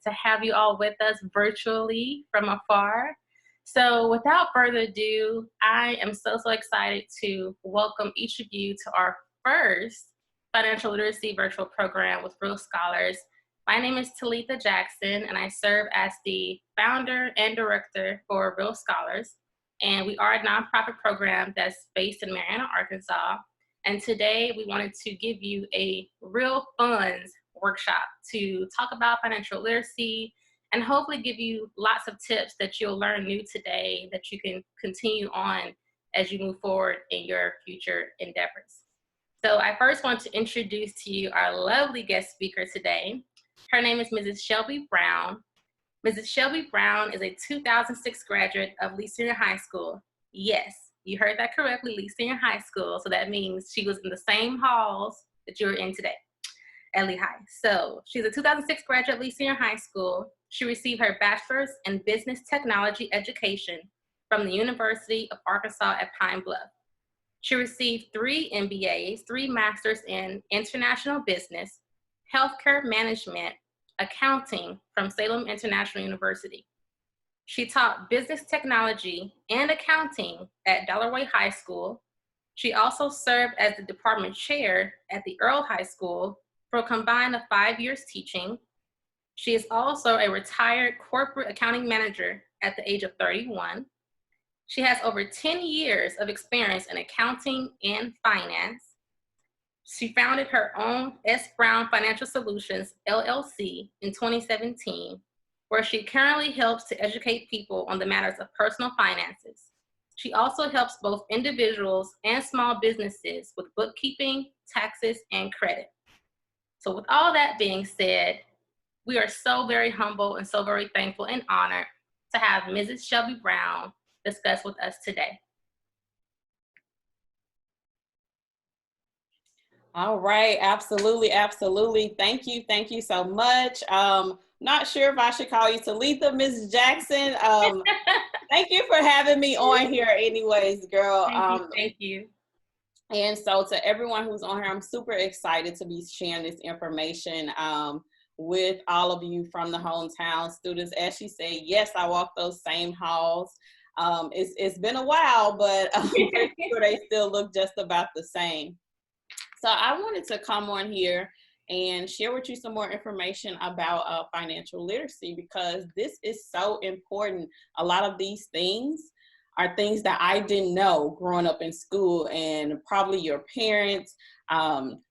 to have you all with us virtually from afar. So without further ado, I am so excited to welcome each of you to our first financial literacy virtual program with R.E.A.L Scholars. My name is Talitha Jackson, and I serve as the founder and director for R.E.A.L Scholars. And we are a nonprofit program that's based in Marianna, Arkansas. And today we wanted to give you a real funds workshop to talk about financial literacy and hopefully give you lots of tips that you'll learn new today that you can continue on as you move forward in your future endeavors. So I first want to introduce to you our lovely guest speaker today. Her name is Mrs. Shelby Brown. Mrs. Shelby Brown is a 2006 graduate of Lee Senior High School. Yes, you heard that correctly, Lee Senior High School. So that means she was in the same halls that you're in today at Lee High. So she's a 2006 graduate of Lee Senior High School. She received her bachelor's in business technology education from the University of Arkansas at Pine Bluff. She received 3 MBAs, 3 masters in international business, healthcare management, accounting from Salem International University. She taught business technology and accounting at Delaware High School. She also served as the department chair at the R.E.A.L High School for a combined of 5 years teaching. She is also a retired corporate accounting manager at the age of 31. She has over 10 years of experience in accounting and finance. She founded her own S. Brown Financial Solutions, LLC in 2017, where she currently helps to educate people on the matters of personal finances. She also helps both individuals and small businesses with bookkeeping, taxes, and credit. So with all that being said, we are so very humble and so very thankful and honored to have Mrs. Shelby Brown discuss with us today. All right, absolutely, absolutely. Thank you so much. Not sure if I should call you Talitha, Ms. Jackson. Thank you for having me on here anyways, girl. Thank you. And so to everyone who's on here, I'm super excited to be sharing this information with all of you from the hometown students. As she said, yes, I walk those same halls. It's been a while, but I'm pretty sure they still look just about the same. So I wanted to come on here and share with you some more information about financial literacy, because this is so important. A lot of these things are things that I didn't know growing up in school, and probably your parents,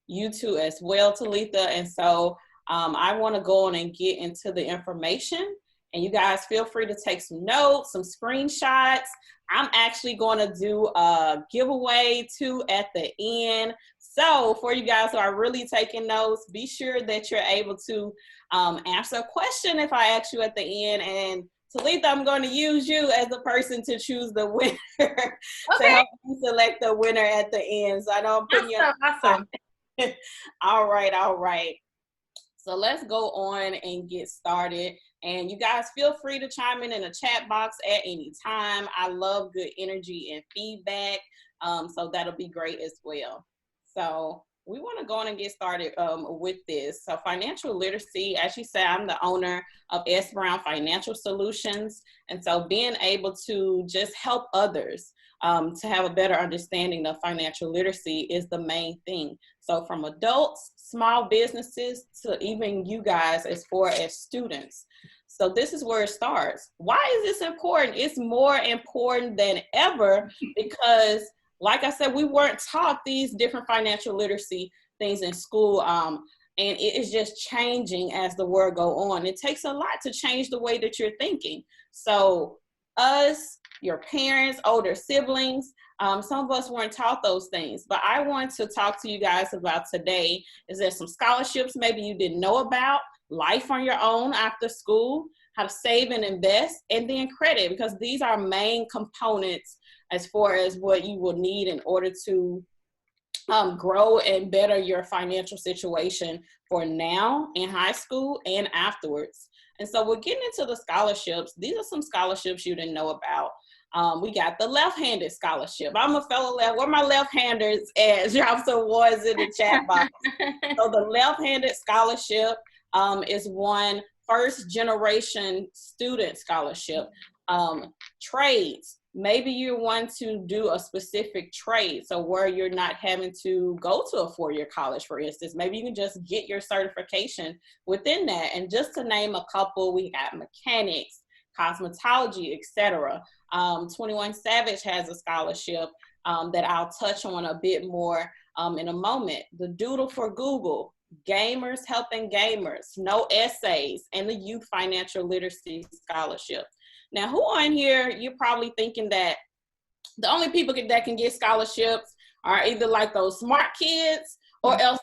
you too as well, Talitha. And so I want to go on and get into the information, and you guys feel free to take some notes, some screenshots. I'm actually going to do a giveaway too at the end. So for you guys who are really taking notes, be sure that you're able to answer a question if I ask you at the end. And Talitha, I'm going to use you as the person to choose the winner to help you select the winner at the end. So I know I'm putting you on. Awesome. All right. So let's go on and get started. And you guys feel free to chime in the chat box at any time. I love good energy and feedback. So that'll be great as well. So we want to go on and get started with this. So financial literacy, as you said, I'm the owner of S. Brown Financial Solutions. And so being able to just help others to have a better understanding of financial literacy is the main thing. So from adults, small businesses, to even you guys as far as students. So this is where it starts. Why is this important? It's more important than ever because, like I said, we weren't taught these different financial literacy things in school, and it is just changing as the world go on. It takes a lot to change the way that you're thinking. So us, your parents, older siblings, some of us weren't taught those things. But I want to talk to you guys about today is there some scholarships maybe you didn't know about, life on your own after school, how to save and invest, and then credit, because these are main components as far as what you will need in order to grow and better your financial situation for now in high school and afterwards. And so we're getting into the scholarships. These are some scholarships you didn't know about. We got the left-handed scholarship. I'm a fellow left. Where my left-handers at? Drop some ones in the chat box. So the left-handed scholarship is one first generation student scholarship. Trades, maybe you want to do a specific trade, so where you're not having to go to a 4-year college, for instance. Maybe you can just get your certification within that. And just to name a couple, we got mechanics, cosmetology, etc. 21 Savage has a scholarship that I'll touch on a bit more in a moment. The Doodle for Google, Gamers Helping Gamers, No Essays, and the Youth Financial Literacy Scholarship. Now, who on here, you're probably thinking that the only people that can get scholarships are either like those smart kids or else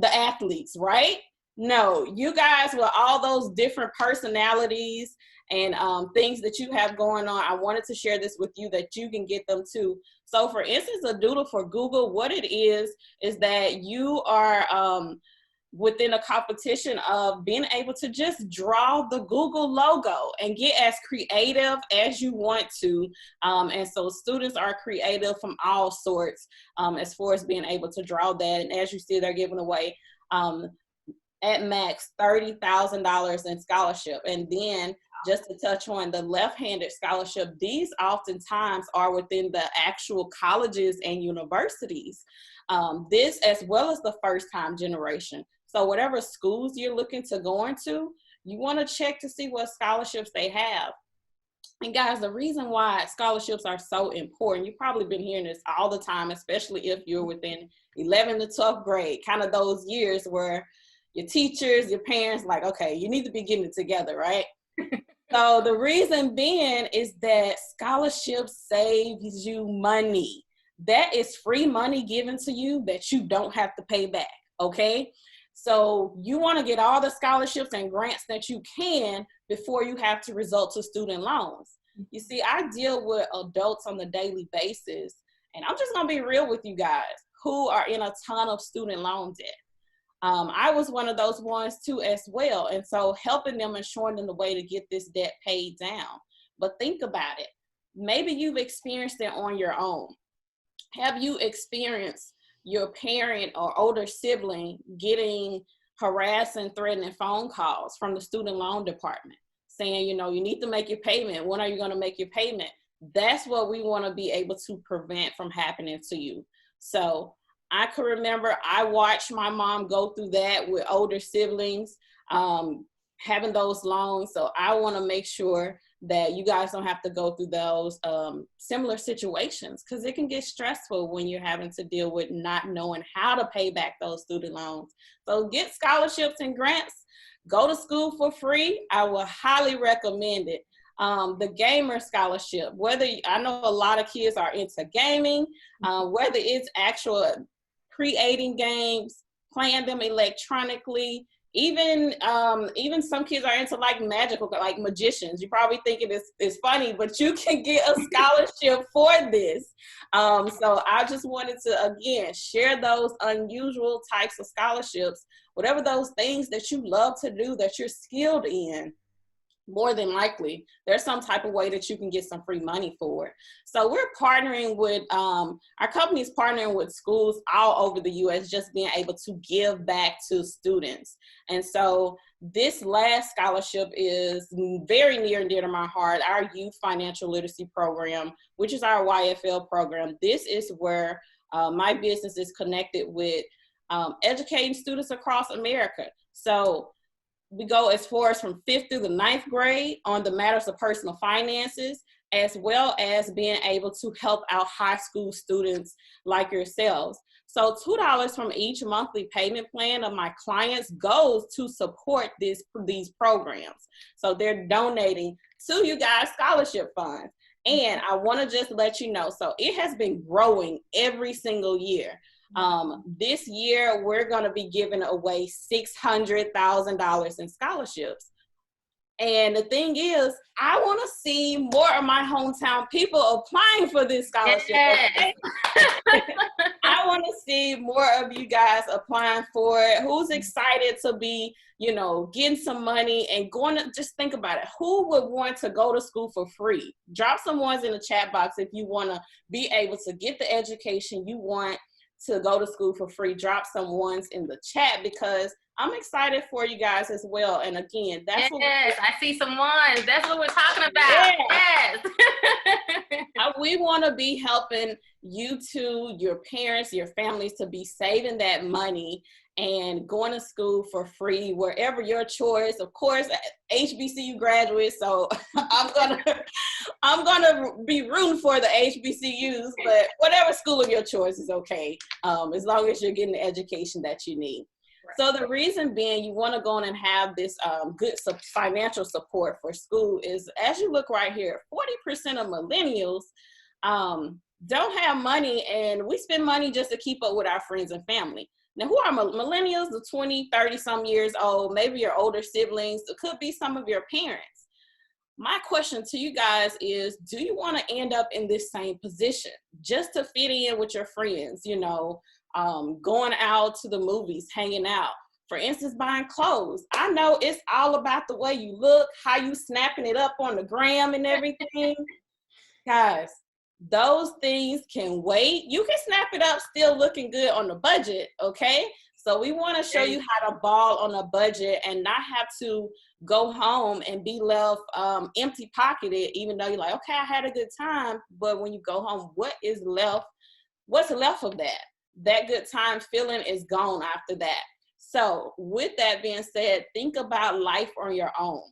the athletes, right? No, you guys with all those different personalities and things that you have going on, I wanted to share this with you that you can get them too. So for instance, a Doodle for Google, what it is that you are within a competition of being able to just draw the Google logo and get as creative as you want to. And so students are creative from all sorts as far as being able to draw that. And as you see, they're giving away at max $30,000 in scholarship. And then just to touch on the left-handed scholarship, these oftentimes are within the actual colleges and universities. This as well as the first-time generation. So whatever schools you're looking to go into, you want to check to see what scholarships they have. And guys, the reason why scholarships are so important, you've probably been hearing this all the time, especially if you're within 11th to 12th grade, kind of those years where your teachers, your parents, like, okay, you need to be getting it together, right? So the reason being is that scholarships saves you money. That is free money given to you that you don't have to pay back, okay? So you want to get all the scholarships and grants that you can before you have to resort to student loans. You see, I deal with adults on a daily basis, and I'm just going to be real with you guys, who are in a ton of student loan debt. I was one of those ones too as well. And so helping them and showing them the way to get this debt paid down. But think about it. Maybe you've experienced it on your own. Have you experienced your parent or older sibling getting harassing, threatening phone calls from the student loan department saying, you know, you need to make your payment. When are you going to make your payment? That's what we want to be able to prevent from happening to you. So I can remember I watched my mom go through that with older siblings, having those loans. So I want to make sure that you guys don't have to go through those similar situations, because it can get stressful when you're having to deal with not knowing how to pay back those student loans. So get scholarships and grants. Go to school for free. I will highly recommend it. The gamer scholarship, whether I know a lot of kids are into gaming, whether it's actual creating games, playing them electronically, even some kids are into like magical, like magicians. You probably think it's funny, but you can get a scholarship for this. So I just wanted to, again, share those unusual types of scholarships, whatever those things that you love to do, that you're skilled in. More than likely, there's some type of way that you can get some free money for it. So we're partnering with, our company is partnering with schools all over the U.S., just being able to give back to students. And so this last scholarship is very near and dear to my heart, our Youth Financial Literacy Program, which is our YFL program. This is where my business is connected with educating students across America. So we go as far as from 5th through the 9th grade on the matters of personal finances, as well as being able to help out high school students like yourselves. So $2 from each monthly payment plan of my clients goes to support these programs. So they're donating to you guys scholarship funds. And I want to just let you know, so it has been growing every single year. This year, we're going to be giving away $600,000 in scholarships. And the thing is, I want to see more of my hometown people applying for this scholarship. Yes. I want to see more of you guys applying for it. Who's excited to be, you know, getting some money and going to, just think about it. Who would want to go to school for free? Drop some ones in the chat box if you want to be able to get the education you want to go to school for free, drop some ones in the chat because I'm excited for you guys as well. And again, that's yes, I see some ones. That's what we're talking about. Yeah. Yes. We want to be helping you two, your parents, your families to be saving that money and going to school for free, wherever your choice. Of course, HBCU graduates, so I'm gonna be rooting for the HBCUs, but whatever school of your choice is okay, as long as you're getting the education that you need. Right. So the reason being you want to go on and have this good financial support for school is, as you look right here, 40% of millennials don't have money, and we spend money just to keep up with our friends and family. Now, who are millennials? The 20, 30 some years old, maybe your older siblings, it could be some of your parents. My question to you guys is, do you want to end up in this same position just to fit in with your friends, you know, going out to the movies, hanging out? For instance, buying clothes. I know it's all about the way you look, how you snapping it up on the gram and everything. Guys, those things can wait. You can snap it up still looking good on the budget, okay? So we want to show you how to ball on a budget and not have to go home and be left empty pocketed, even though you're like, okay, I had a good time. But when you go home, what is left? What's left of that? That good time feeling is gone after that. So with that being said, think about life on your own.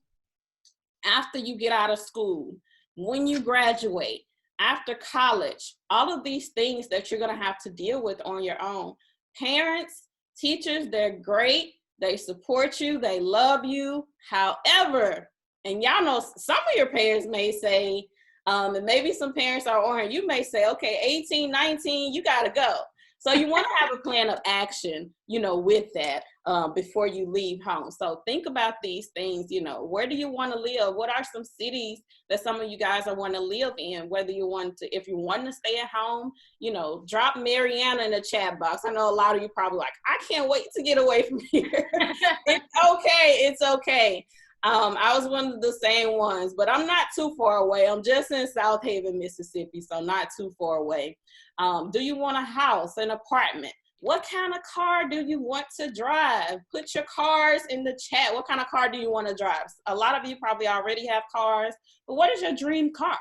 After you get out of school, when you graduate, after college, all of these things that you're going to have to deal with on your own. Parents, teachers, they're great. They support you. They love you. However, and y'all know some of your parents may say, and maybe some parents are on here, you may say, okay, 18, 19, you got to go. So you want to have a plan of action, you know, with that before you leave home. So think about these things, you know, where do you want to live? What are some cities that some of you guys are want to live in? Whether you want to, if you want to stay at home, you know, drop Mariana in the chat box. I know a lot of you probably like, I can't wait to get away from here. It's okay. It's okay. I was one of the same ones, but I'm not too far away. I'm just in South Haven, Mississippi, so not too far away. Do you want a house, an apartment? What kind of car do you want to drive? Put your cars in the chat. What kind of car do you want to drive? A lot of you probably already have cars, but what is your dream car?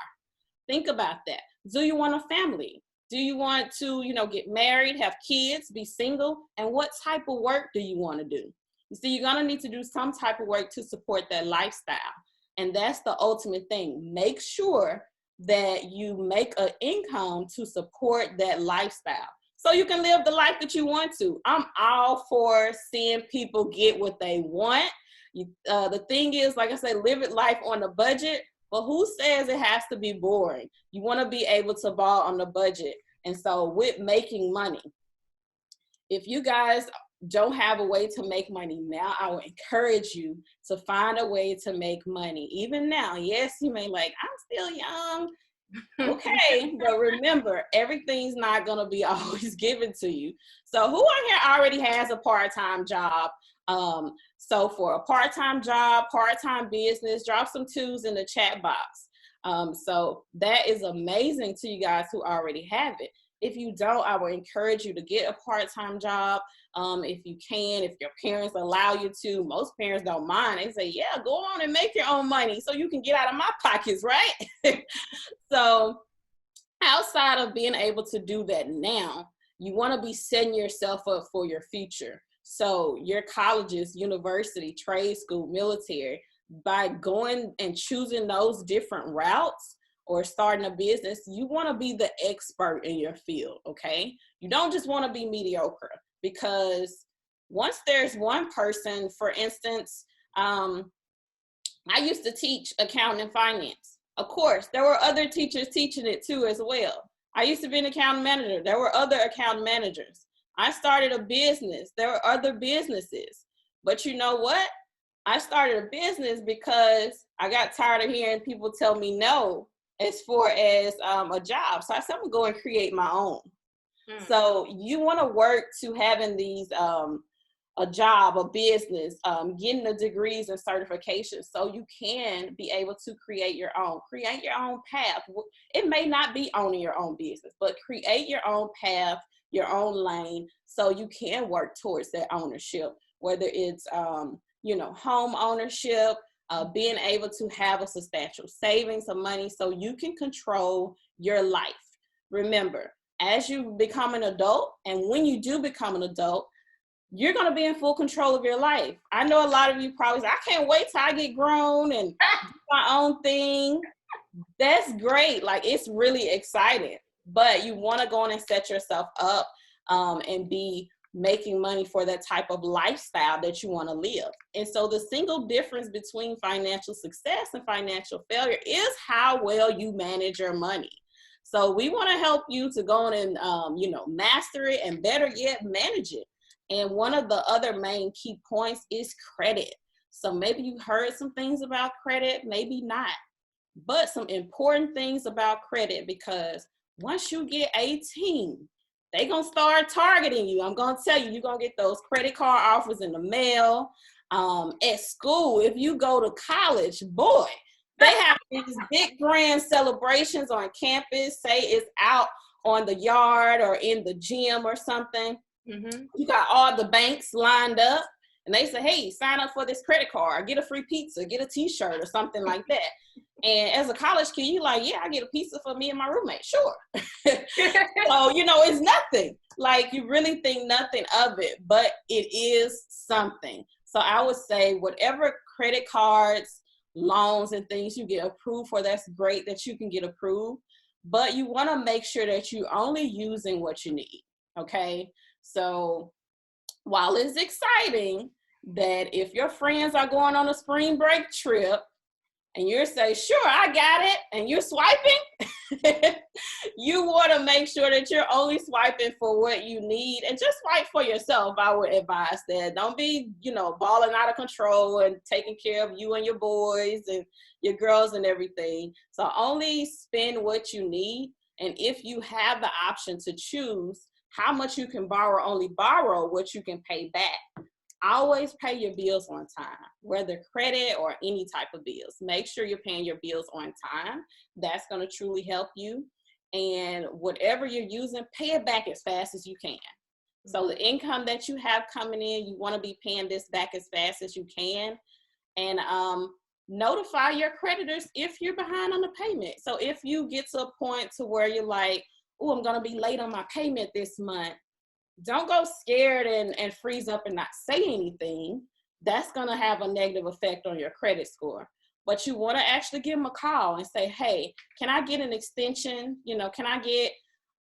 Think about that. Do you want a family? Do you want to, you know, get married, have kids, be single? And what type of work do you want to do? You see, you're going to need to do some type of work to support that lifestyle. And that's the ultimate thing. Make sure that you make an income to support that lifestyle so you can live the life that you want to. I'm all for seeing people get what they want. The thing is, like I said, live it life on a budget, but who says it has to be boring? You want to be able to ball on the budget. And so with making money, if you guys don't have a way to make money now, I would encourage you to find a way to make money. Even now, yes, you may like, I'm still young. Okay, but remember, everything's not going to be always given to you. So who on here already has a part-time job? So for a part-time job, part-time business, drop some twos in the chat box. So that is amazing to you guys who already have it. If you don't, I would encourage you to get a part-time job. If you can, if your parents allow you to. Most parents don't mind. They say, yeah, go on and make your own money so you can get out of my pockets, right? So outside of being able to do that now, you want to be setting yourself up for your future. So your colleges, university, trade school, military, by going and choosing those different routes, or starting a business, you want to be the expert in your field, okay? You don't just want to be mediocre, because once there's one person, for instance, I used to teach accounting and finance. Of course, there were other teachers teaching it too as well. I used to be an accounting manager. There were other accounting managers. I started a business. There were other businesses. But you know what? I started a business because I got tired of hearing people tell me no as far as a job. So I said, I'm gonna go and create my own. So you want to work to having these, a job, a business, getting the degrees and certifications so you can be able to create your own path. It may not be owning your own business, but create your own path your own lane so you can work towards that ownership, whether it's, home ownership, being able to have a substantial savings of money so you can control your life. Remember, as you become an adult, and when you do become an adult, you're going to be in full control of your life. I know a lot of you probably say, I can't wait till I get grown and do my own thing. That's great. Like, it's really exciting, but you want to go on and set yourself up and be making money for that type of lifestyle that you want to live. And so the single difference between financial success and financial failure is how well you manage your money. So we want to help you to go on and, master it, and better yet, manage it. And one of the other main key points is credit. So maybe you heard some things about credit, maybe not, but some important things about credit, because once you get 18, they're going to start targeting you. I'm going to tell you, you're going to get those credit card offers in the mail. At school, if you go to college, boy, they have these big grand celebrations on campus, say it's out on the yard or in the gym or something. Mm-hmm. You got all the banks lined up, and they say, hey, sign up for this credit card, get a free pizza, get a t-shirt or something like that. And as a college kid, you're like, yeah, I get a pizza for me and my roommate, sure. So, it's nothing. Like, you really think nothing of it, but it is something. So I would say whatever credit cards, loans, and things you get approved for, that's great that you can get approved, but you want to make sure that you're only using what you need, okay? So while it's exciting that if your friends are going on a spring break trip and you're saying, sure, I got it, and you're swiping, you want to make sure that you're only swiping for what you need, and just swipe for yourself. I would advise that. Don't be, balling out of control and taking care of you and your boys and your girls and everything. So only spend what you need. And if you have the option to choose how much you can borrow, only borrow what you can pay back. Always pay your bills on time, whether credit or any type of bills. Make sure you're paying your bills on time. That's going to truly help you. And whatever you're using, pay it back as fast as you can. So the income that you have coming in, you want to be paying this back as fast as you can. And notify your creditors if you're behind on the payment. So if you get to a point to where you're like, oh, I'm going to be late on my payment this month, don't go scared and freeze up and not say anything. That's going to have a negative effect on your credit score. But you want to actually give them a call and say, hey, can I get an extension? Can I get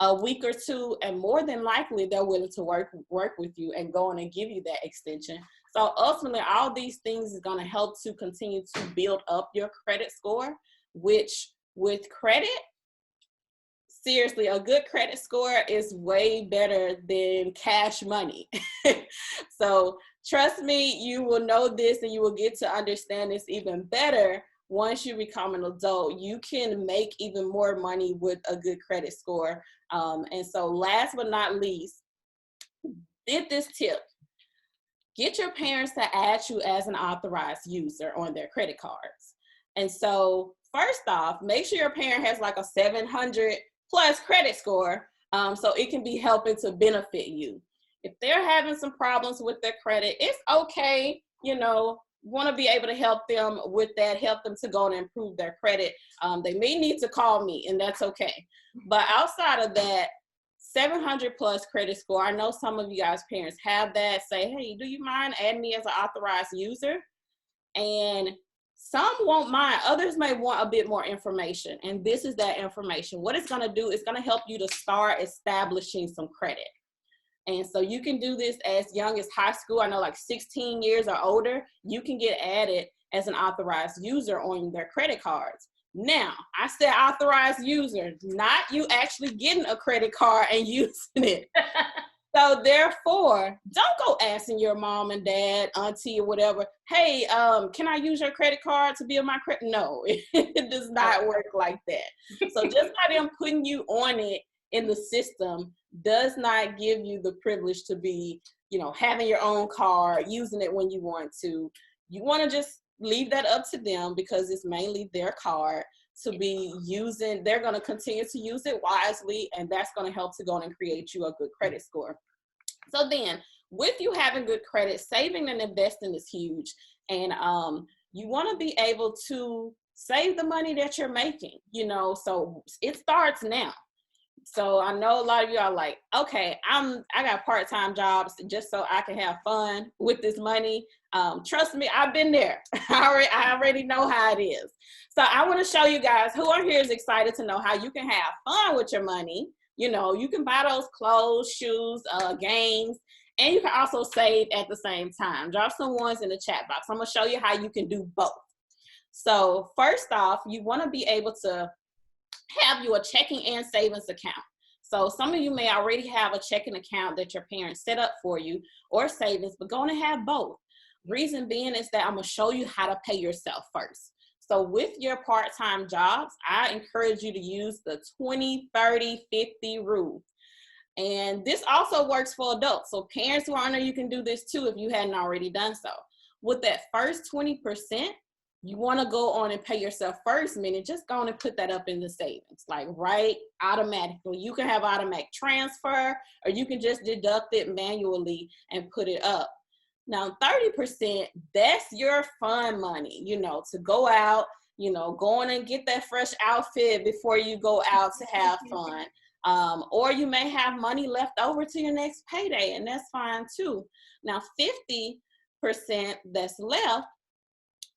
a week or two? And more than likely, they're willing to work with you and go on and give you that extension. So ultimately, all these things is going to help to continue to build up your credit score, which with credit, seriously, a good credit score is way better than cash money. So trust me, you will know this, and you will get to understand this even better once you become an adult. You can make even more money with a good credit score. And so last but not least, get this tip. Get your parents to add you as an authorized user on their credit cards. And so first off, make sure your parent has like a 700 plus credit score, so it can be helping to benefit you. If they're having some problems with their credit, it's okay, want to be able to help them with that, help them to go and improve their credit. They may need to call me, and that's okay. But outside of that, 700 plus credit score, I know some of you guys parents have that. Say, hey, do you mind adding me as an authorized user? And some won't mind. Others may want a bit more information. And this is that information. What it's going to do is going to help you to start establishing some credit. And so you can do this as young as high school. I know like 16 years or older, you can get added as an authorized user on their credit cards. Now, I said authorized user, not you actually getting a credit card and using it. So therefore, don't go asking your mom and dad, auntie, or whatever, hey, can I use your credit card to build my credit? No, it does not work like that. So just by them putting you on it in the system does not give you the privilege to be, having your own card, using it when you want to. You want to just leave that up to them because it's mainly their card. to be using, they're going to continue to use it wisely, and that's going to help to go and create you a good credit score. So then, with you having good credit, saving and investing is huge. And you want to be able to save the money that you're making, you know, so it starts now. So I know a lot of you are like, okay, I got part-time jobs just so I can have fun with this money. Trust me, I've been there. I already know how it is. So I want to show you guys who are here is excited to know how you can have fun with your money. You know, you can buy those clothes, shoes, games, and you can also save at the same time. Drop some ones in the chat box. I'm going to show you how you can do both. So first off, you want to be able to have you a checking and savings account. So some of you may already have a checking account that your parents set up for you, or savings, but going to have both. Reason being is that I'm going to show you how to pay yourself first. So with your part-time jobs, I encourage you to use the 20-30-50 rule. And this also works for adults. So parents who are on there, you can do this too if you hadn't already done so. With that first 20%, you want to go on and pay yourself first, meaning just go on and put that up in the savings, like right automatically. You can have automatic transfer, or you can just deduct it manually and put it up. Now, 30%, that's your fun money, you know, to go out, you know, go on and get that fresh outfit before you go out to have fun. Or you may have money left over to your next payday, and that's fine too. Now, 50% that's left,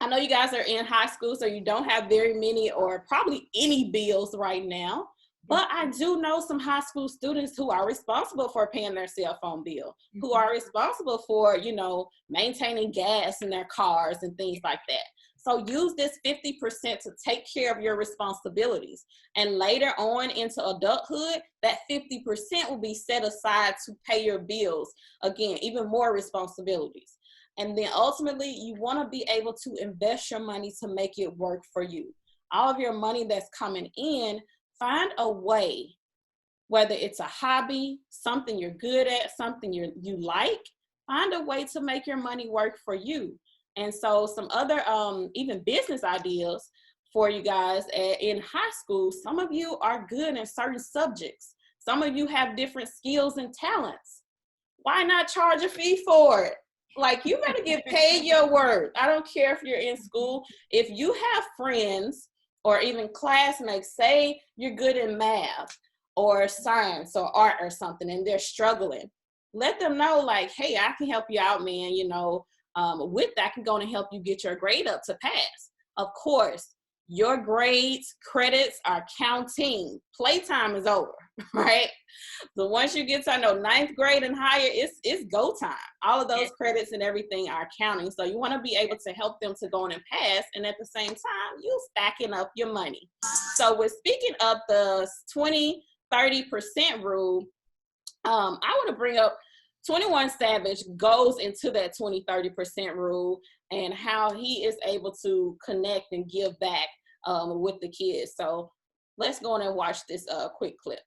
I know you guys are in high school, so you don't have very many or probably any bills right now, but I do know some high school students who are responsible for paying their cell phone bill, who are responsible for, you know, maintaining gas in their cars and things like that. So use this 50% to take care of your responsibilities. And later on into adulthood, that 50% will be set aside to pay your bills. Again, even more responsibilities. And then ultimately, you want to be able to invest your money to make it work for you. All of your money that's coming in, find a way, whether it's a hobby, something you're good at, something you like, find a way to make your money work for you. And so some other even business ideas for you guys in high school, some of you are good in certain subjects. Some of you have different skills and talents. Why not charge a fee for it? Like, you better get paid your worth. I don't care if you're in school. If you have friends or even classmates, say you're good in math or science or art or something, and they're struggling, let them know, like, hey, I can help you out, man. You know, with that, I can go and help you get your grade up to pass. Of course, your grades, credits are counting. Playtime is over, right? So once you get to, I know, 9th grade and higher, it's go time. All of those credits and everything are counting. So you want to be able to help them to go on and pass, and at the same time, you stacking up your money. So with speaking of the 20-30% rule, I want to bring up 21 Savage goes into that 20-30% rule and how he is able to connect and give back with the kids. So let's go on and watch this quick clip.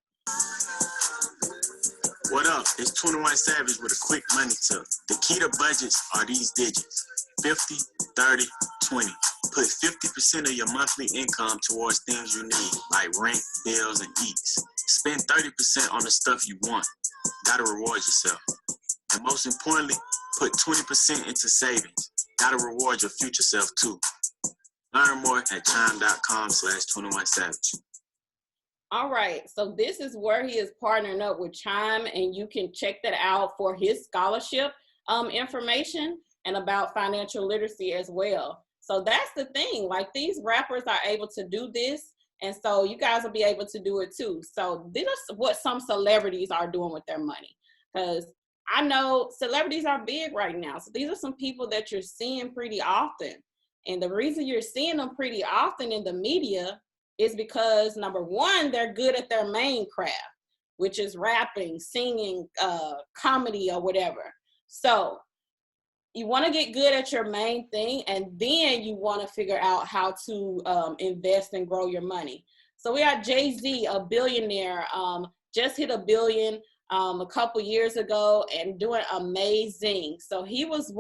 What up? It's 21 Savage with a quick money tip. The key to budgets are these digits: 50, 30, 20. Put 50% of your monthly income towards things you need, like rent, bills, and eats. Spend 30% on the stuff you want. Gotta reward yourself. And most importantly, put 20% into savings. Gotta reward your future self too. Learn more at chime.com/21savage. All right, so this is where he is partnering up with Chime, and you can check that out for his scholarship information and about financial literacy as well. So that's the thing, like, these rappers are able to do this, and so you guys will be able to do it too. So these are what some celebrities are doing with their money, because I know celebrities are big right now. So these are some people that you're seeing pretty often. And the reason you're seeing them pretty often in the media is because, number one, they're good at their main craft, which is rapping, singing, comedy, or whatever. So you want to get good at your main thing, and then you want to figure out how to invest and grow your money. So we got Jay-Z, a billionaire, just hit $1 billion a couple years ago and doing amazing. So he was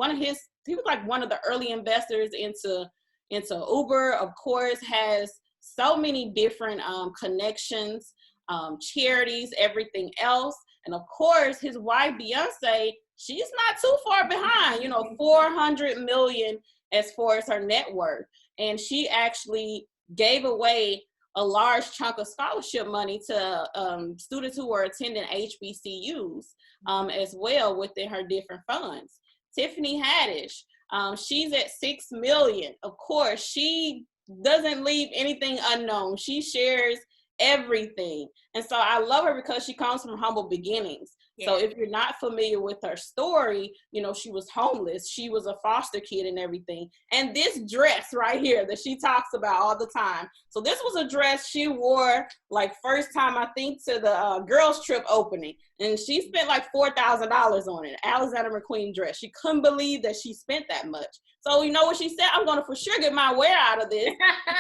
like one of the early investors into Uber. Of course, has so many different connections, charities, everything else. And of course, his wife, Beyonce, she's not too far behind, 400 million as far as her net worth. And she actually gave away a large chunk of scholarship money to students who were attending HBCUs as well within her different funds. Tiffany Haddish, she's at 6 million. Of course, she doesn't leave anything unknown. She shares everything. And so I love her because she comes from humble beginnings. Yeah. So if you're not familiar with her story, she was homeless. She was a foster kid and everything. And this dress right here that she talks about all the time. So this was a dress she wore like first time, I think, to the girls trip opening. And she spent like $4,000 on it. Alexander McQueen dress. She couldn't believe that she spent that much. So you know what she said? I'm going to for sure get my wear out of this.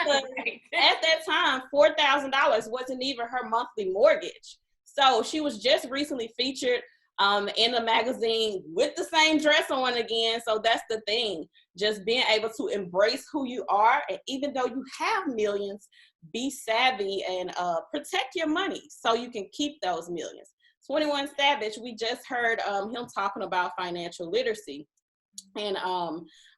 At that time, $4,000 wasn't even her monthly mortgage. So she was just recently featured in a magazine with the same dress on again. So that's the thing, just being able to embrace who you are. And even though you have millions, be savvy and protect your money so you can keep those millions. 21 Savage, we just heard him talking about financial literacy and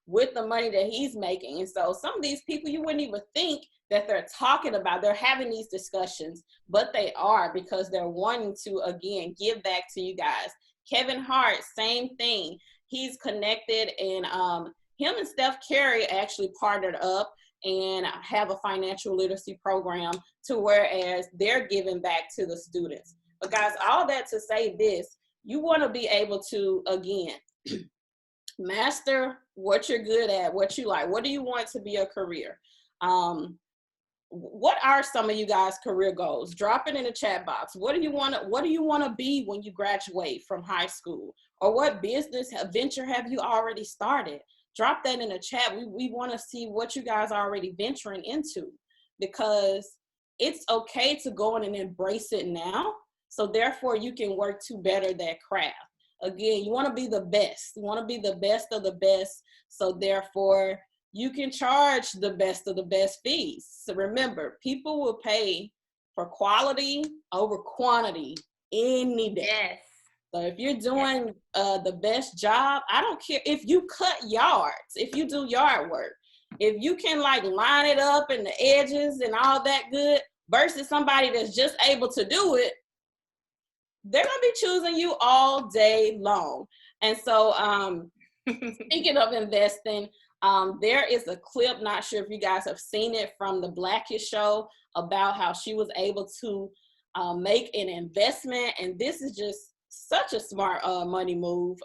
with the money that he's making. And so some of these people, you wouldn't even think that they're talking about, they're having these discussions, but they are, because they're wanting to, again, give back to you guys. Kevin Hart, same thing. He's connected, and him and Steph Curry actually partnered up and have a financial literacy program to whereas they're giving back to the students. But guys, all that to say this, you want to be able to, again, master what you're good at, what you like. What do you want to be a career? What are some of you guys' career goals? Drop it in the chat box. What do you want to be when you graduate from high school? Or what business venture have you already started? Drop that in the chat. We want to see what you guys are already venturing into, because it's okay to go in and embrace it now. So therefore you can work to better that craft. Again, you want to be the best. You want to be the best of the best. So therefore you can charge the best of the best fees. So remember, people will pay for quality over quantity any day. Yes. So if you're doing the best job, I don't care if you cut yards, if you do yard work, if you can like line it up and the edges and all that good versus somebody that's just able to do it, they're going to be choosing you all day long. And so speaking of investing, there is a clip, not sure if you guys have seen it, from the Blackish show about how she was able to make an investment. And this is just such a smart money move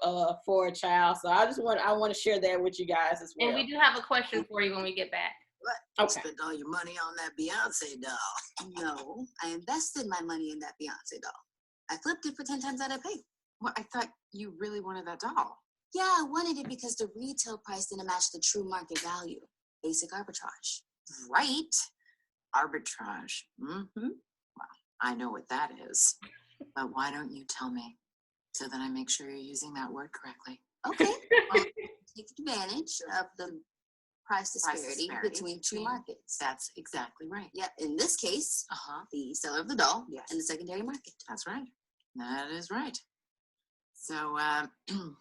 for a child. So I want to share that with you guys as well. And we do have a question for you when we get back. What? Okay. You spent all your money on that Beyonce doll. No, I invested my money in that Beyonce doll. I flipped it for 10 times that I paid. Well, I thought you really wanted that doll. Yeah, I wanted it because the retail price didn't match the true market value. Basic arbitrage. Right. Arbitrage. Mm-hmm. Well, I know what that is. But why don't you tell me so that I make sure you're using that word correctly? Okay. Well, take advantage of the price disparity between two markets. That's exactly right. Yeah, in this case, the seller of the doll and the secondary market. That's right. That is right. So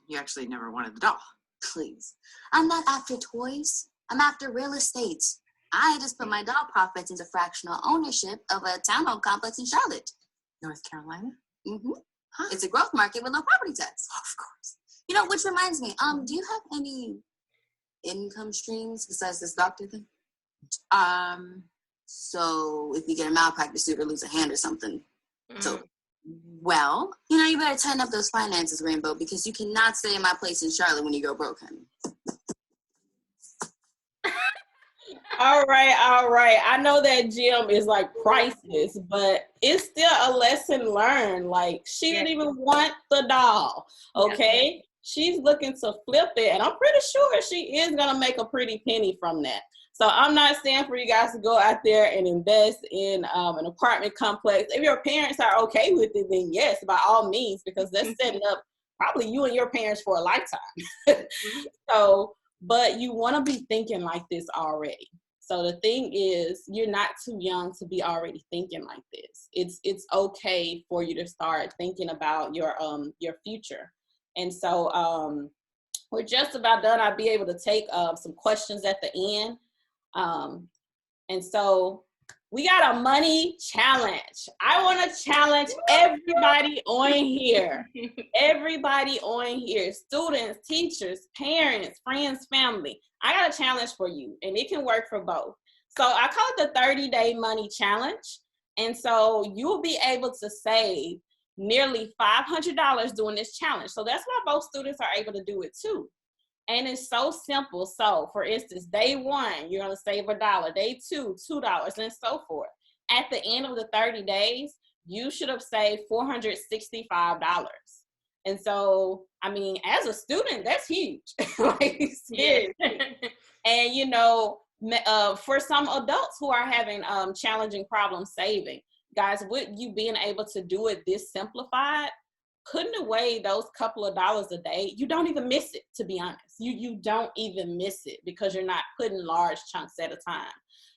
you actually never wanted the doll. Please. I'm not after toys. I'm after real estate. I just put my doll profits into fractional ownership of a townhome complex in Charlotte. North Carolina? Mm-hmm. Huh? It's a growth market with low property tax. Of course. Which reminds me, do you have any income streams besides this doctor thing? So if you get a malpractice suit or lose a hand or something, so well, you better tighten up those finances, Rainbow, because you cannot stay in my place in Charlotte when you go broke, honey. All right. I know that gym is like priceless, but it's still a lesson learned. Like, she didn't even want the doll, okay? Yeah. She's looking to flip it, and I'm pretty sure she is going to make a pretty penny from that. So I'm not saying for you guys to go out there and invest in an apartment complex. If your parents are okay with it, then yes, by all means, because that's setting up probably you and your parents for a lifetime. So, but you want to be thinking like this already. So the thing is, you're not too young to be already thinking like this. It's okay for you to start thinking about your future. And so we're just about done. I'll be able to take some questions at the end. And so we got a money challenge. I want to challenge everybody on here. Everybody on here, students, teachers, parents, friends, family. I got a challenge for you, and it can work for both. So I call it the 30-day money challenge. And so you'll be able to save nearly $500 doing this challenge. So that's why both students are able to do it too. And it's so simple. So for instance, day 1, you're going to save $1. Day 2, $2, and so forth. At the end of the 30 days, you should have saved $465. And so, I mean, as a student, that's huge. Like, seriously. And, you know, for some adults who are having challenging problems saving, guys, with you being able to do it this simplified, putting away those couple of dollars a day, you don't even miss it, to be honest. You don't even miss it because you're not putting large chunks at a time.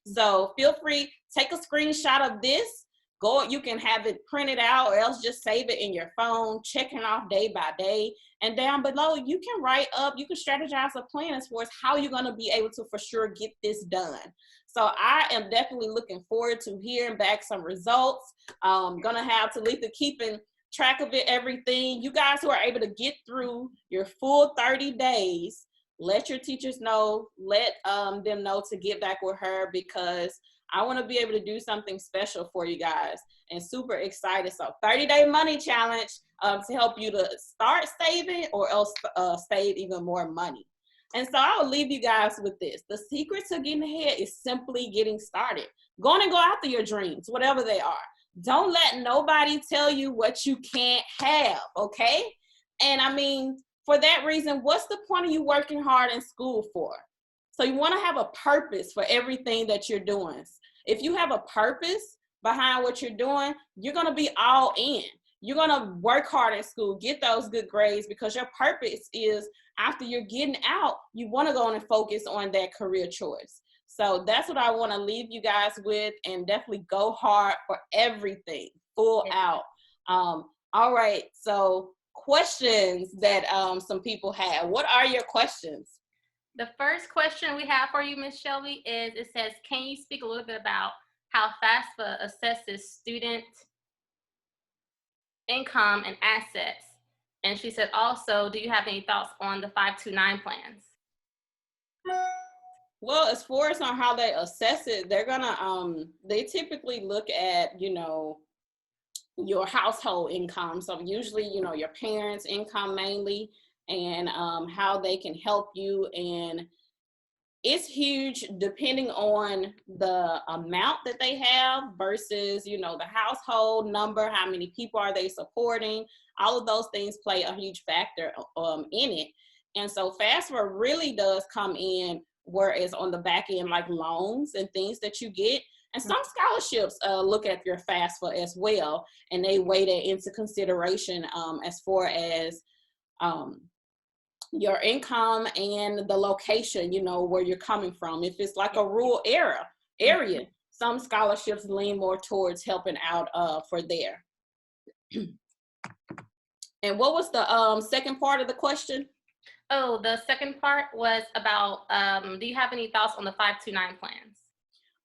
So feel free, take a screenshot of this. Go, you can have it printed out or else just save it in your phone, checking off day by day. And down below, you can write up, you can strategize a plan as far as how you're going to be able to for sure get this done. So I am definitely looking forward to hearing back some results. I'm going to have Talitha keeping track of it, everything. You guys who are able to get through your full 30 days, let your teachers know, let them know to get back with her, because I want to be able to do something special for you guys, and super excited. So 30-day money challenge to help you to start saving or else save even more money. And so I will leave you guys with this. The secret to getting ahead is simply getting started. Go on and go after your dreams, whatever they are. Don't let nobody tell you what you can't have, okay? And I mean, for that reason, what's the point of you working hard in school for? So you want to have a purpose for everything that you're doing. If you have a purpose behind what you're doing, you're going to be all in. You're going to work hard in school, get those good grades, because your purpose is, after you're getting out, you want to go on and focus on that career choice. So that's what I want to leave you guys with, and definitely go hard for everything, full out. All right, so questions that some people have. What are your questions? The first question we have for you, Ms. Shelby, is, it says, can you speak a little bit about how FAFSA assesses student income and assets? And she said also, do you have any thoughts on the 529 plans? Well, as far as on how they assess it, they're gonna they typically look at, you know, your household income. So usually, you know, your parents' income mainly, and how they can help you. And it's huge depending on the amount that they have versus, you know, the household number, how many people are they supporting. All of those things play a huge factor in it. And so FAFSA really does come in, whereas on the back end, like loans and things that you get. And some scholarships look at your FAFSA as well, and they weigh that into consideration as far as your income and the location, you know, where you're coming from. If it's like a rural area, some scholarships lean more towards helping out for there. And what was the second part of the question? Oh, the second part was about, do you have any thoughts on the 529 plans?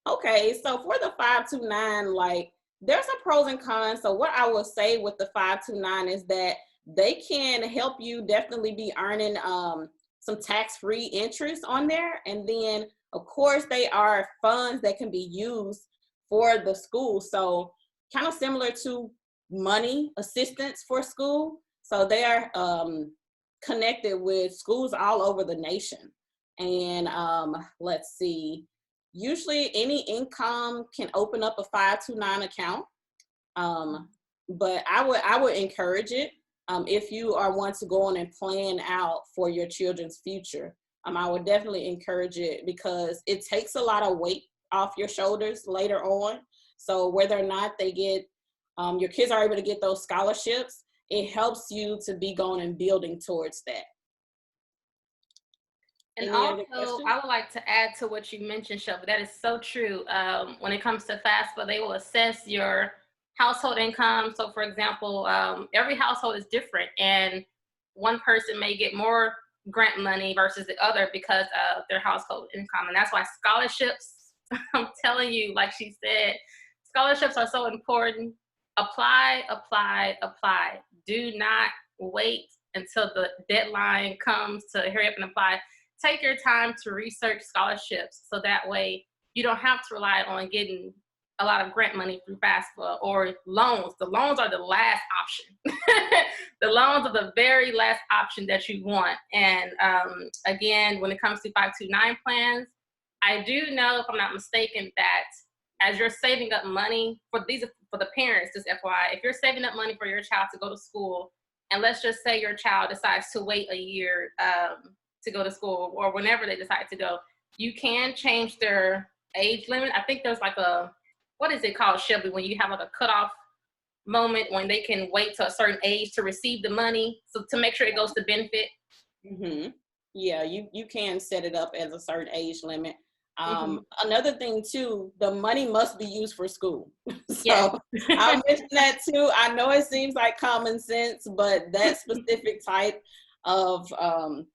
Okay, so for the 529, like, there's some pros and cons. So what I will say with the 529 is that they can help you definitely be earning some tax-free interest on there. And then, of course, they are funds that can be used for the school. So kind of similar to money assistance for school. So they are connected with schools all over the nation. And let's see, usually any income can open up a 529 account. But I would encourage it. If you are one to go on and plan out for your children's future, I would definitely encourage it, because it takes a lot of weight off your shoulders later on. So whether or not they get, your kids are able to get those scholarships, it helps you to be going and building towards that. And Any other also, questions? I would like to add to what you mentioned, Shelby. That is so true. When it comes to FAFSA, they will assess your household income. So, for example, every household is different, and one person may get more grant money versus the other because of their household income. And that's why scholarships, I'm telling you, like she said, scholarships are so important. Apply, apply, apply. Do not wait until the deadline comes to hurry up and apply. Take your time to research scholarships so that way you don't have to rely on getting a lot of grant money through FAFSA or loans. The loans are the last option. The loans are the very last option that you want. And again, when it comes to 529 plans, I do know, if I'm not mistaken, that as you're saving up money for the parents, just FYI, if you're saving up money for your child to go to school, and let's just say your child decides to wait a year to go to school, or whenever they decide to go, you can change their age limit. I think there's like what is it called, Shelby, when you have like a cutoff moment when they can wait to a certain age to receive the money, so to make sure it goes to benefit. Mm-hmm. Yeah, you can set it up as a certain age limit. Mm-hmm. Another thing too, the money must be used for school. So Yes. I'll mention that too. I know it seems like common sense, but that specific type of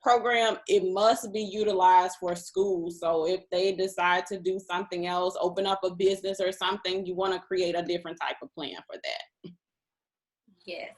program, it must be utilized for school. So if they decide to do something else, open up a business or something, you want to create a different type of plan for that. Yes.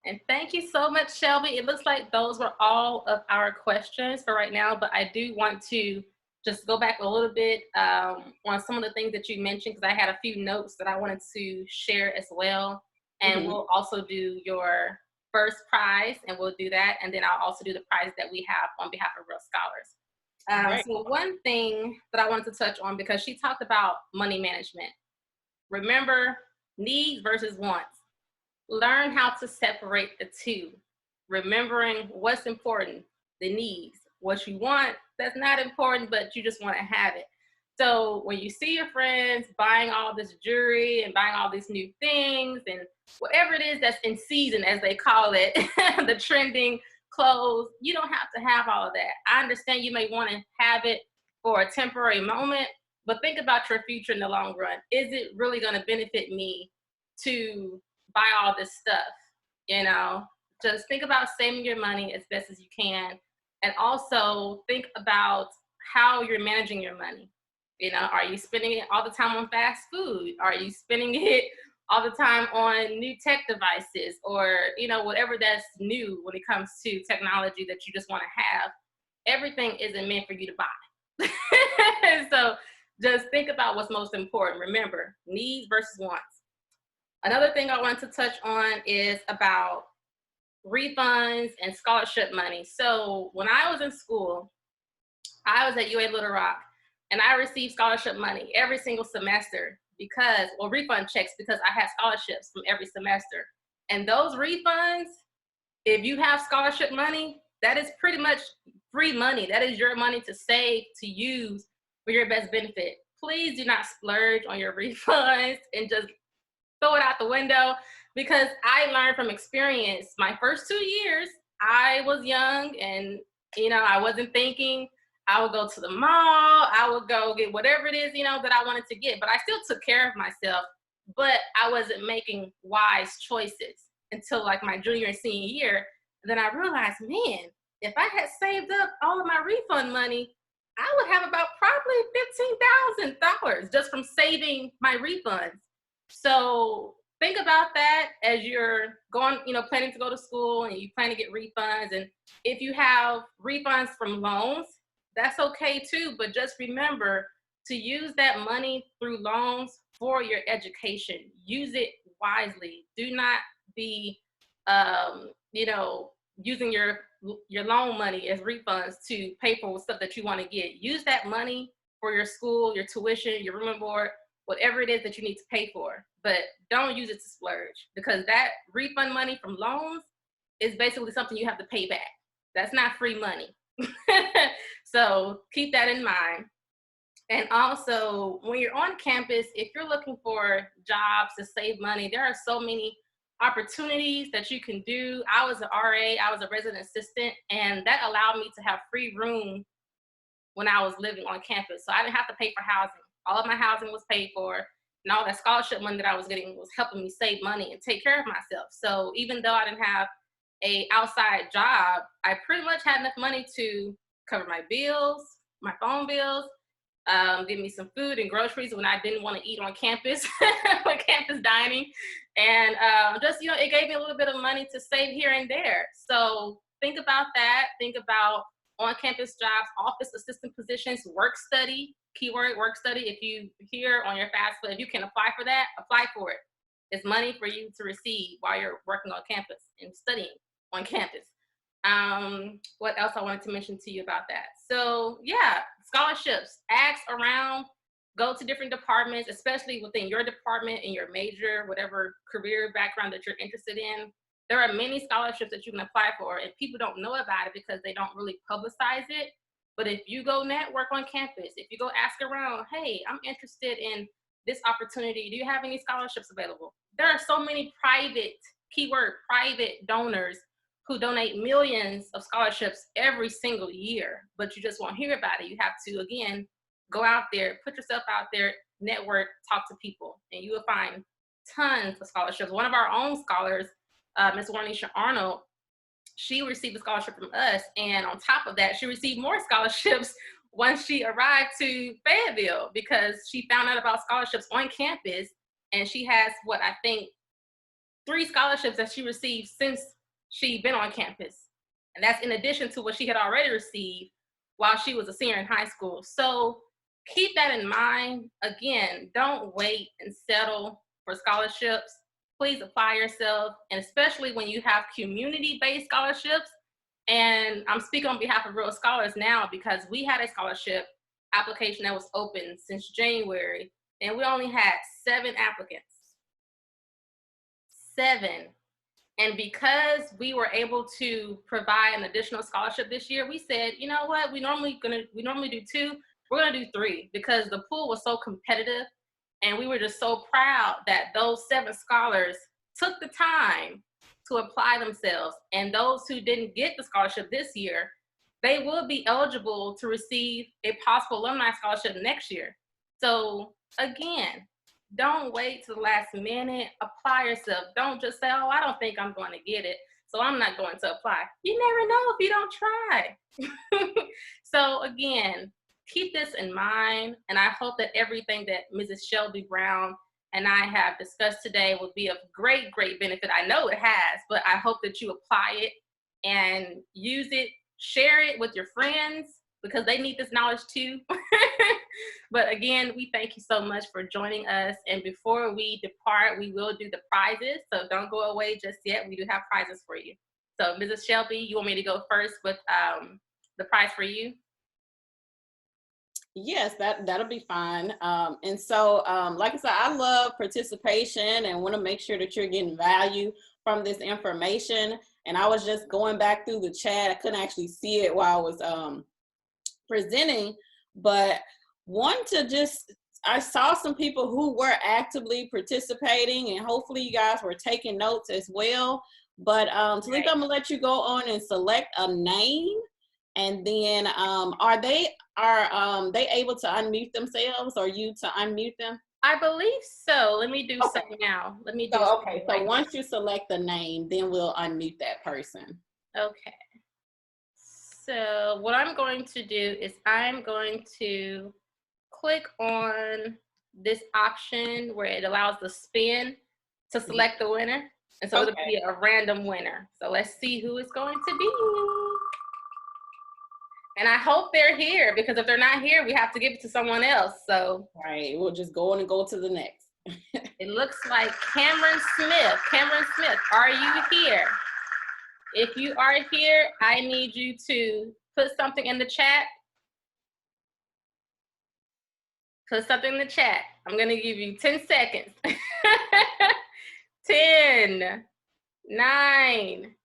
And thank you so much, Shelby. It looks like those were all of our questions for right now, but I do want to just go back a little bit on some of the things that you mentioned, because I had a few notes that I wanted to share as well. And we'll also do your first prize, and we'll do that. And then I'll also do the prize that we have on behalf of R.E.A.L Scholars. Right. So one thing that I wanted to touch on, because she talked about money management. Remember, needs versus wants. Learn how to separate the two, remembering what's important, the needs. What you want, that's not important, but you just want to have it. So when you see your friends buying all this jewelry and buying all these new things and whatever it is that's in season, as they call it, the trending clothes, you don't have to have all of that. I understand you may want to have it for a temporary moment, but think about your future in the long run. Is it really going to benefit me to buy all this stuff? You know, just think about saving your money as best as you can. And also think about how you're managing your money. You know, are you spending it all the time on fast food? Are you spending it all the time on new tech devices, or, you know, whatever that's new when it comes to technology that you just want to have? Everything isn't meant for you to buy. So just think about what's most important. Remember, needs versus wants. Another thing I want to touch on is about refunds and scholarship money. So when I was in school, I was at UA Little Rock, and I received scholarship money every single semester because, well, refund checks, because I had scholarships from every semester. And those refunds, if you have scholarship money, that is pretty much free money. That is your money to save, to use for your best benefit. Please do not splurge on your refunds and just throw it out the window, because I learned from experience. My first 2 years, I was young and, you know, I wasn't thinking. I would go to the mall, I would go get whatever it is, you know, that I wanted to get, but I still took care of myself, but I wasn't making wise choices until like my junior and senior year. And then I realized, man, if I had saved up all of my refund money, I would have about probably $15,000 just from saving my refunds. So think about that as you're going, you know, planning to go to school and you plan to get refunds. And if you have refunds from loans, that's okay too. But just remember to use that money through loans for your education. Use it wisely. Do not be, you know, using your loan money as refunds to pay for stuff that you want to get. Use that money for your school, your tuition, your room and board, whatever it is that you need to pay for. But don't use it to splurge, because that refund money from loans is basically something you have to pay back. That's not free money. So keep that in mind. And also, when you're on campus, if you're looking for jobs to save money, there are so many opportunities that you can do. I was an RA, I was a resident assistant, and that allowed me to have free room when I was living on campus. So I didn't have to pay for housing. All of my housing was paid for, and all that scholarship money that I was getting was helping me save money and take care of myself. So even though I didn't have a outside job, I pretty much had enough money to cover my bills, my phone bills, give me some food and groceries when I didn't want to eat on campus, on campus dining. And just, you know, it gave me a little bit of money to save here and there. So think about that. Think about on-campus jobs, office assistant positions, work study, keyword work study. If you hear on your FAFSA, if you can apply for that, apply for it. It's money for you to receive while you're working on campus and studying on campus. What else I wanted to mention to you about that? So yeah, scholarships, ask around, go to different departments, especially within your department and your major, whatever career background that you're interested in. There are many scholarships that you can apply for, and people don't know about it because they don't really publicize it. But if you go network on campus, if you go ask around, hey, I'm interested in this opportunity, do you have any scholarships available? There are so many private, keyword private donors who donate millions of scholarships every single year, but you just won't hear about it. You have to, again, go out there, put yourself out there, network, talk to people, and you will find tons of scholarships. One of our own scholars, Ms. Warnisha Arnold, she received a scholarship from us, and on top of that, she received more scholarships once she arrived to Fayetteville because she found out about scholarships on campus, and she has, what, I think 3 scholarships that she received since she'd been on campus. And that's in addition to what she had already received while she was a senior in high school. So keep that in mind. Again, don't wait and settle for scholarships. Please apply yourself, and especially when you have community-based scholarships. And I'm speaking on behalf of R.E.A.L Scholars now because we had a scholarship application that was open since January, and we only had 7 applicants. 7. And because we were able to provide an additional scholarship this year, we said, you know what, we normally do 2, we're gonna do 3 because the pool was so competitive, and we were just so proud that those 7 scholars took the time to apply themselves. And those who didn't get the scholarship this year, they will be eligible to receive a possible alumni scholarship next year. So again, don't wait to the last minute, apply yourself. Don't just say, oh, I don't think I'm going to get it, so I'm not going to apply. You never know if you don't try. So again, keep this in mind, and I hope that everything that Mrs. Shelby Brown and I have discussed today will be of great, great benefit. I know it has, but I hope that you apply it and use it, share it with your friends because they need this knowledge too. But again, we thank you so much for joining us. And before we depart, we will do the prizes. So don't go away just yet. We do have prizes for you. So Mrs. Shelby, you want me to go first with the prize for you? Yes, that'll be fine. And so, like I said, I love participation and want to make sure that you're getting value from this information. And I was just going back through the chat. I couldn't actually see it while I was presenting, but I saw some people who were actively participating, and hopefully you guys were taking notes as well. But Talika, I'm gonna let you go on and select a name. And then are they able to unmute themselves, or you to unmute them? I believe so. Let me do something now. Let me do okay. So once you select the name, then we'll unmute that person. Okay. So what I'm going to do is I'm going to click on this option where it allows the spin to select the winner. And so it'll be a random winner. So let's see who it's going to be. And I hope they're here, because if they're not here, we have to give it to someone else. So right, we'll just go on and go to the next. It looks like Cameron Smith. Cameron Smith, are you here? If you are here, I need you to put something in the chat. Put something in the chat. I'm gonna give you 10 seconds. 10, 9,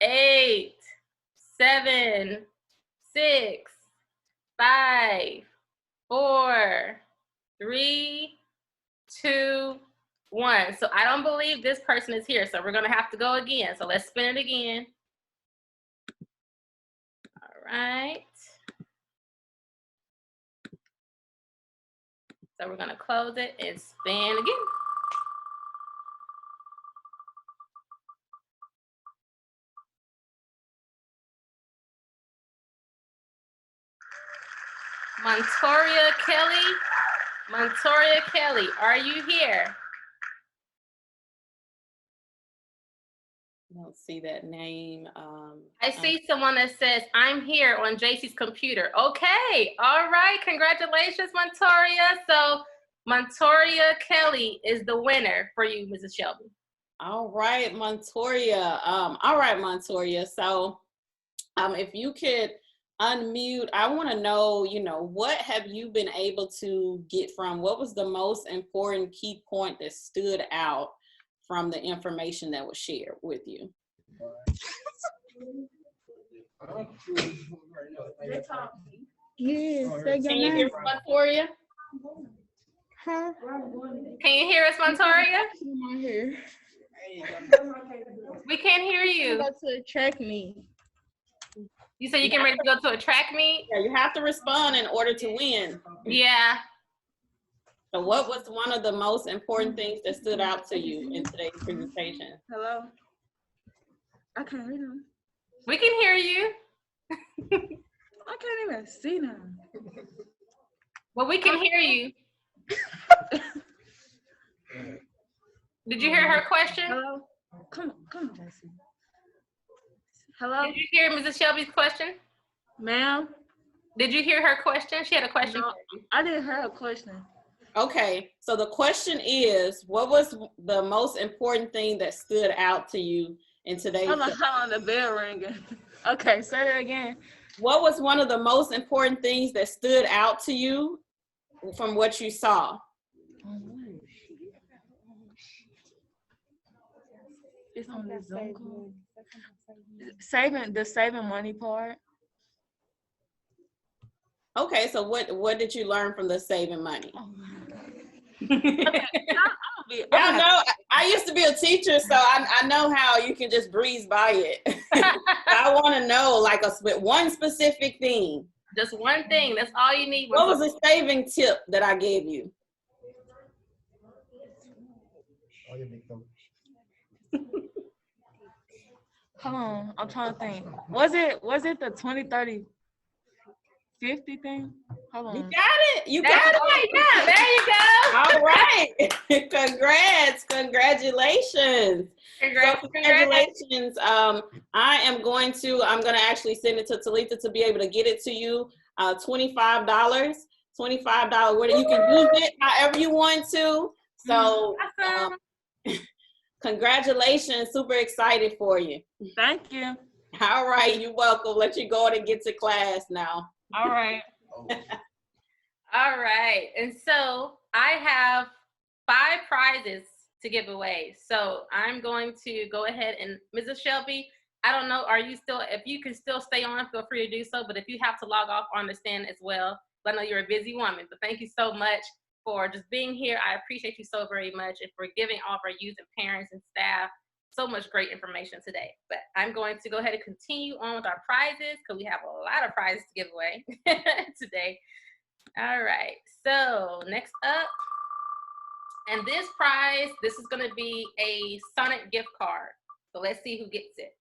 8, 7, 6, 5, 4, 3, 2, 1. So I don't believe this person is here. So we're going to have to go again. So let's spin it again. All right. So we're going to close it and spin again. Montoria Kelly. Montoria Kelly, are you here? I don't see that name. I see someone that says, I'm here on JC's computer. Okay, all right, congratulations, Montoria. So Montoria Kelly is the winner for you, Mrs. Shelby. All right, Montoria. All right, Montoria. So if you could unmute, I want to know, what have you been able to get from, what was the most important key point that stood out from the information that was shared with you? Can you hear Montoria? Huh? Can you hear us, Montoria? I'm here. We can't hear you. Go to a track meet. You said you getting ready to go to a track meet? Yeah, you have to respond in order to win. Yeah. So what was one of the most important things that stood out to you in today's presentation? Hello? I can't hear them. We can hear you. I can't even see them. Well, we can hear you. Did you hear her question? Hello? Come on, Jesse. Hello? Did you hear Mrs. Shelby's question? Ma'am? Did you hear her question? She had a question. No, I didn't hear a question. Okay, so the question is, what was the most important thing that stood out to you in today's Hold on, the bell ringing. Okay, say that again. What was one of the most important things that stood out to you from what you saw? It's on the Zoom call. Saving money part. Okay, so what did you learn from the saving money? Okay, I know I used to be a teacher, so I know how you can just breeze by it. I want to know like one specific thing. Just one thing. That's all you need. What was the saving tip that I gave you? Hold on, I'm trying to think. Was it the 20, 30, 50 thing? Hold on. You got it. You got it. Right. Yeah, there you go. All right. Congrats. Congratulations. Congratulations. I am going to actually send it to Talita to be able to get it to you. $25. $25. Where you can use it however you want to. So Awesome. Congratulations. Super excited for you. Thank you. All right. You're welcome. Let you go on and get to class now. All right. All right. And so I have 5 prizes to give away. So I'm going to go ahead and Mrs. Shelby, I don't know, if you can still stay on, feel free to do so. But if you have to log off, I understand as well. But I know you're a busy woman. But thank you so much for just being here. I appreciate you so very much and for giving all of our youth and parents and staff so much great information today. But I'm going to go ahead and continue on with our prizes because we have a lot of prizes to give away today. All right, so next up, and this prize, this is going to be a Sonic gift card. So let's see who gets it.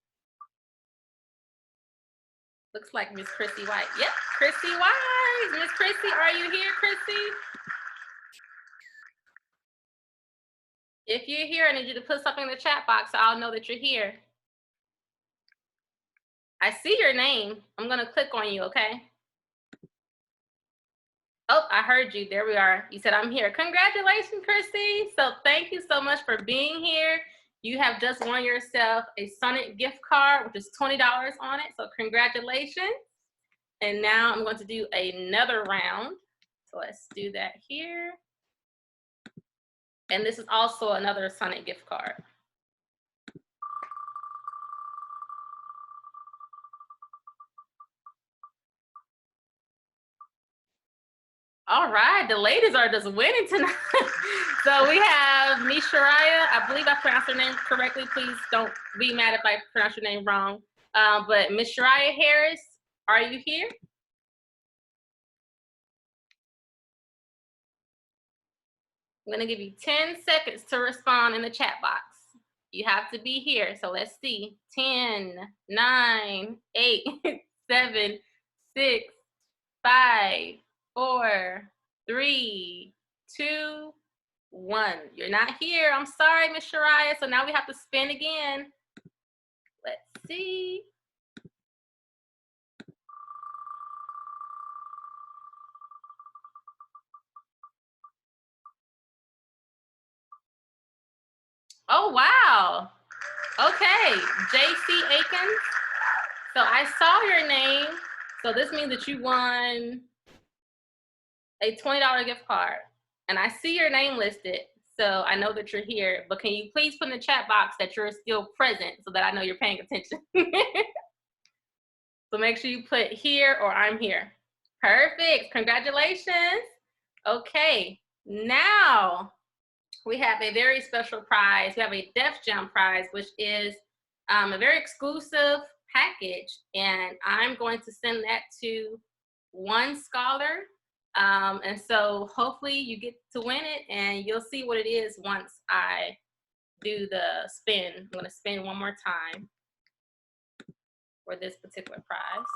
Looks like Miss Chrissy White. Yep, Chrissy White. Miss Chrissy, are you here, Chrissy? If you're here, I need you to put something in the chat box so I'll know that you're here. I see your name. I'm going to click on you, okay? Oh, I heard you. There we are. You said I'm here. Congratulations, Chrissy. So thank you so much for being here. You have just won yourself a Sonic gift card, which is $20 on it. So congratulations. And now I'm going to do another round. So let's do that here. And this is also another Sonic gift card. All right, the ladies are just winning tonight. So we have Miss Shariah. I believe I pronounced her name correctly. Please don't be mad if I pronounce your name wrong. But Miss Shariah Harris, are you here? I'm gonna give you 10 seconds to respond in the chat box. You have to be here. So let's see. 10, 9, 8, 7, 6, 5, 4, 3, 2, 1. You're not here. I'm sorry, Miss Shariah. So now we have to spin again. Let's see. Oh, wow. Okay, JC Aikens. So I saw your name. So this means that you won a $20 gift card. And I see your name listed. So I know that you're here. But can you please put in the chat box that you're still present so that I know you're paying attention? So make sure you put here or I'm here. Perfect. Congratulations. Okay, now we have a very special prize. We have a Def Jam prize, which is a very exclusive package. And I'm going to send that to one scholar. And so hopefully you get to win it and you'll see what it is once I do the spin. I'm going to spin one more time for this particular prize.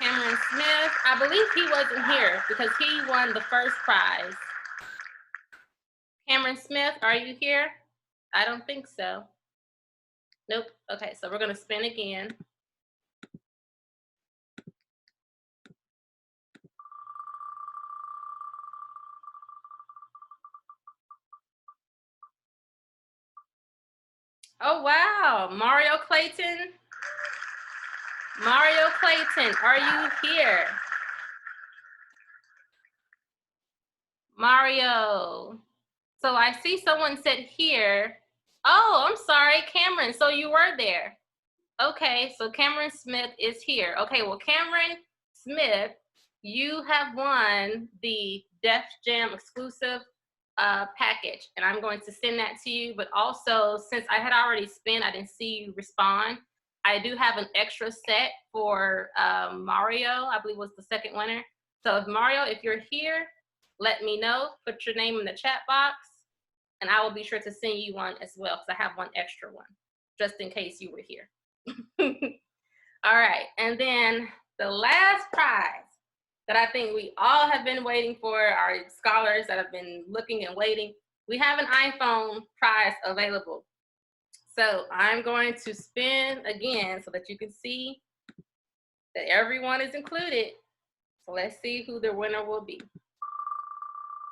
Cameron Smith, I believe he wasn't here because he won the first prize. Cameron Smith, are you here? I don't think so. Nope. Okay, so we're gonna spin again. Oh, wow, Mario Clayton. Mario Clayton, are you here? Mario. So I see someone said here. Oh, I'm sorry, Cameron, so you were there. Okay, so Cameron Smith is here. Okay, well, Cameron Smith, you have won the Def Jam exclusive package, and I'm going to send that to you. But also, since I had already spent, I didn't see you respond. I do have an extra set for Mario, I believe was the second winner. So if Mario, if you're here, let me know, put your name in the chat box, and I will be sure to send you one as well, because I have one extra one, just in case you were here. All right, and then the last prize that I think we all have been waiting for, our scholars that have been looking and waiting, we have an iPhone prize available. So I'm going to spin again so that you can see that everyone is included. So let's see who the winner will be.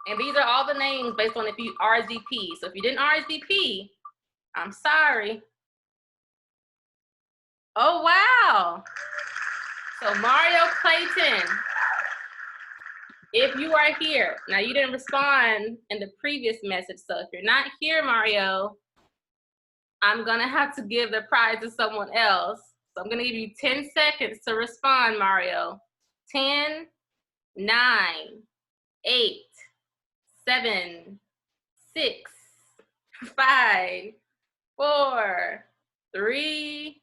And these are all the names based on if you RSVP. So if you didn't RSVP, I'm sorry. Oh, wow. So Mario Clayton, if you are here, now you didn't respond in the previous message. So if you're not here, Mario, I'm gonna have to give the prize to someone else. So I'm gonna give you 10 seconds to respond, Mario. 10, 9, 8, 7, 6, 5, 4, 3,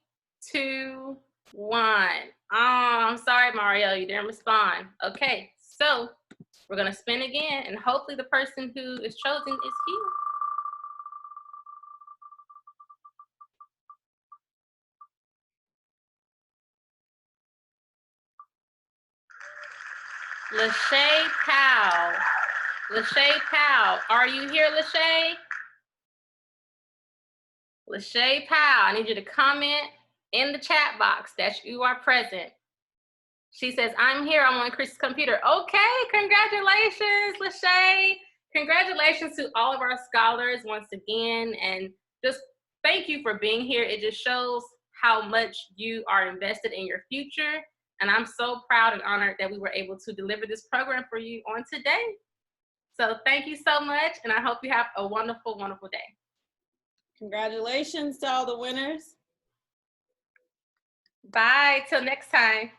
2, 1. Oh, I'm sorry, Mario, you didn't respond. Okay, so we're gonna spin again, and hopefully the person who is chosen is here. Lachey Powell. Lachey Powell, are you here, Lachey? Lachey Powell, I need you to comment in the chat box that you are present. She says, I'm here, I'm on Chris's computer. Okay, congratulations, Lachey. Congratulations to all of our scholars once again, and just thank you for being here. It just shows how much you are invested in your future, and I'm so proud and honored that we were able to deliver this program for you on today. So thank you so much, and I hope you have a wonderful, wonderful day. Congratulations to all the winners. Bye. Till next time.